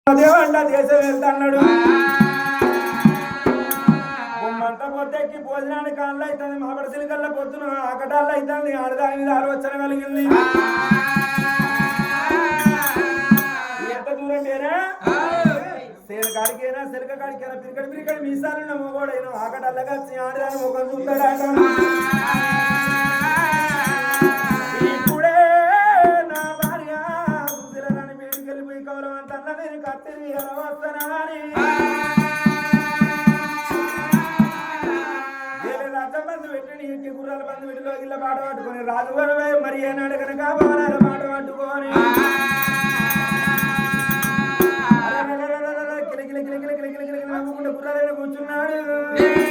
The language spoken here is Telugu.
దేవంట దేశం వెళ్తాడు బొమ్మంట పొద్దెక్కి భోజనానికి కాళ్ళు అవుతుంది మాపడ సిలికల్లో పొద్దున ఆకటాళ్ళు అవుతుంది ఆడదాని మీద ఆలోచన కలిగింది ఎంత దూరం పేరా సేల కాడికైనా సెలక కాడికైనా పిరికడి పిరికడి మీసాలున్న మొగోడైనా ఆకటల్లగా ఆడదాని ముఖం చూస్తాడు ఇప్పుడే నా భార్య సుశీలని వేడికెళ్ళిపోయి కవలమంతన్న నేను కత్తిరి వస్తానని బంధు పెట్టి ఇంటి గుర్రాల బంధు వీటిలో గిల్ల పాట పట్టుకొని రాజువరవే మరి ఏనాడు కనుక భవనాల పాట పట్టుకొని కిలకిల కిలకిల కిలకిల కిలకిల నవ్వుకుంటే గుర్రాలైన కూర్చున్నాడు